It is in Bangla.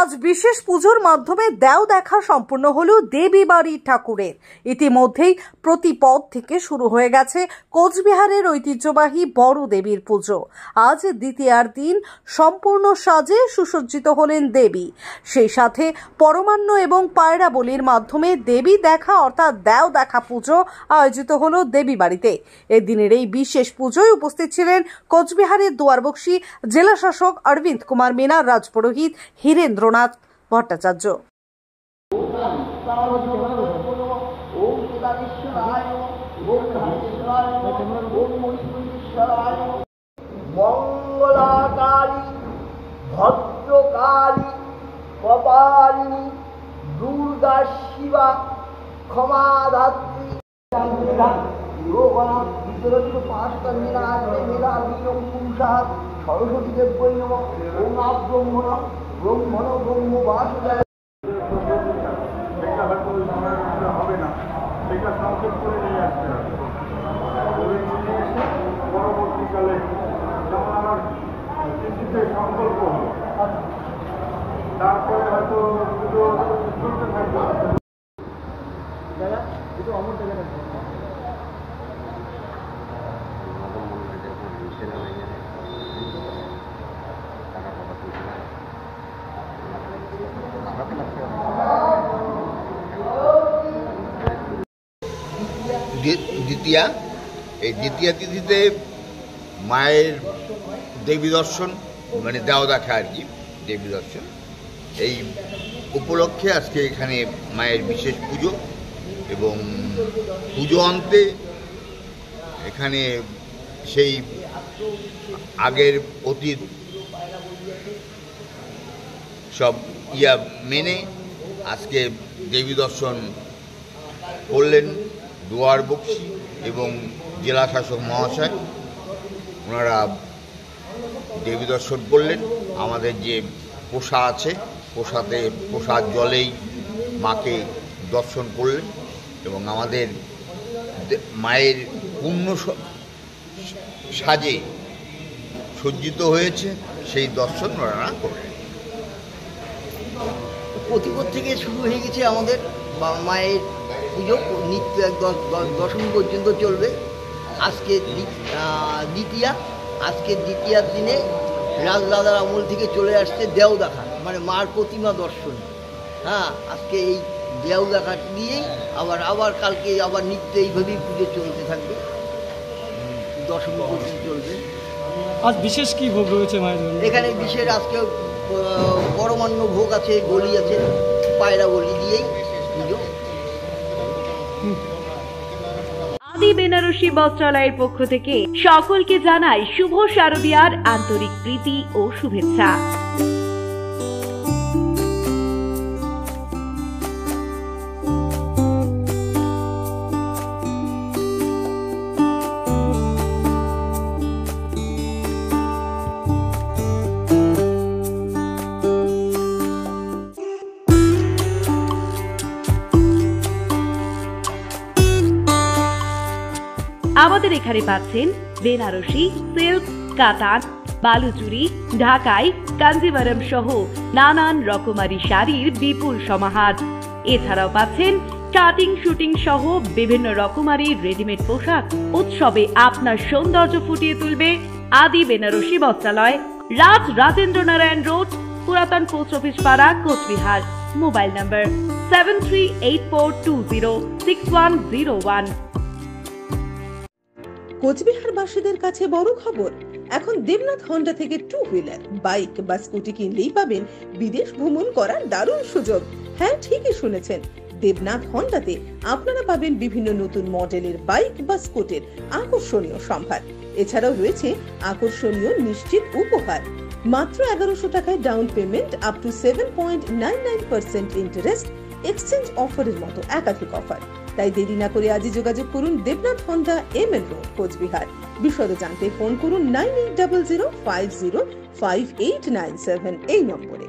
আজ বিশেষ পুজোর মাধ্যমে দেও দেখা সম্পূর্ণ হলো দেবী বাড়ির ঠাকুরের। ইতিমধ্যেই প্রতিপদ থেকে শুরু হয়ে গেছে কোচবিহারের ঐতিহ্যবাহী বড় দেবীর পুজো। আজ দ্বিতীয়ার দিন সম্পূর্ণ সাজে সুসজ্জিত হলেন দেবী। সেই সাথে পরমান্ন এবং পায়রা বলির মাধ্যমে দেবী দেখা অর্থাৎ দেও দেখা পুজো আয়োজিত হলো দেবী বাড়িতে। এদিনের এই বিশেষ পুজোয় উপস্থিত ছিলেন কোচবিহারের দুয়ারবক্সী জেলা শাসক অরবিন্দ কুমার মিনা, রাজপুরোহিত হীরেন্দ্রনাথ ভট্টাচার্য। মঙ্গলাকারী ভদ্রকালী কপালিনী দুর্গা শিবা ক্ষমাধাত্রী সরস্বতী দেব্যই নমঃ। ওম আপ ব্রহ্মণ ব্রহ্মণ ব্রহ্ম বাসুদেব। হবে না, সেটা সংক্ষেপ করে নিয়ে আসতে হবে। পরবর্তীকালে যেমন আমার কৃষিতে সংকল্প হলো, তারপরে হয়তো দুটো চলতে থাকবে। দাদা দুটো অমর জায়গা দ্বিতীয়া, এই দ্বিতীয়া তিথিতে মায়ের দেবী দর্শন, মানে দেও দেখা আর কি, দেবী দর্শন। এই উপলক্ষে আজকে এখানে মায়ের বিশেষ পুজো এবং পুজো অন্তে এখানে সেই আগের অতীত সব মেনে আজকে দেবী দর্শন করলেন দুয়ারবক্সী এবং জেলা শাসক মহাশয়। ওনারা দেবী দর্শন করলেন। আমাদের যে পোষা আছে, পোষার জলেই মাকে দর্শন করলেন এবং আমাদের মায়ের পূর্ণ সাজে সজ্জিত হয়েছে সেই দর্শন ওনারা করলেন। প্রতিপদ থেকে শুরু হয়ে গেছে আমাদের মায়ের পুজো, নিত্য দশমী পর্যন্ত চলবে। আজকে দ্বিতীয়া, আজকের দ্বিতীয়ার দিনে রাজদাদার আমল থেকে চলে আসছে দেও দেখা, মানে মার প্রতিমা দর্শন। হ্যাঁ, আজকে এই দেও দেখা দিয়েই আবার কালকে আবার নিত্য এইভাবেই পুজো চলতে থাকবে, দশমী পর্যন্ত চলবে। আজ বিশেষ কি ভোগ রয়েছে মায়ের? এখানে বিশেষ আজকে পরমান্ন ভোগ আছে, বলি আছে, পায়রা বলি দিয়েই পুজো। আদি বেনারসি বস্ত্রালয়ের পক্ষ থেকে সকলকে জানাই শুভ শারদীয়ার আন্তরিক প্রীতি ও শুভেচ্ছা। আমাদের এখানে পাচ্ছেন বেনারসি, সিল্ক, কাতান, বালুচুরি, ঢাকাই, কাঞ্জিভারম সহ নানান রকমারি শাড়ির বিপুল সমাহার। এছাড়াও পাচ্ছেন কাটিং, শুটিং সহ বিভিন্ন রকমারি রেডিমেড পোশাক। উৎসবে আপনার সৌন্দর্য ফুটিয়ে তুলবে আদি বেনারসি বস্ত্রালয়, রাজেন্দ্র নারায়ণ রোড, পুরাতন পোস্ট অফিস পাড়া, কোচবিহার। মোবাইল নম্বর 7384206101। কোচবিহারবাসীদের কাছে বড় খবর, এখন দেবনাথ হন্ডা থেকে 2 হুইলার, বাইক বা স্কুটি কিনলেই পাবেন বিদেশ ভ্রমণ করার দারুণ সুযোগ। হ্যাঁ, ঠিকই শুনেছেন, দেবনাথ হন্ডাতে আপনারা পাবেন বিভিন্ন নতুন মডেলের বাইক বা স্কুটির আকর্ষণীয় সম্ভার। এছাড়াও রয়েছে আকর্ষণীয় নিশ্চিত উপহার। মাত্র 1100 টাকায় down payment, up to 7.99% interest, exchange অফারের মতো একাধিক অফার। তাই দেরি না করে আজই যোগাযোগ করুন Debnath Honda, ML road, Cooch Behar. বিশদে জানতে ফোন করুন 9800505897 এই নম্বরে।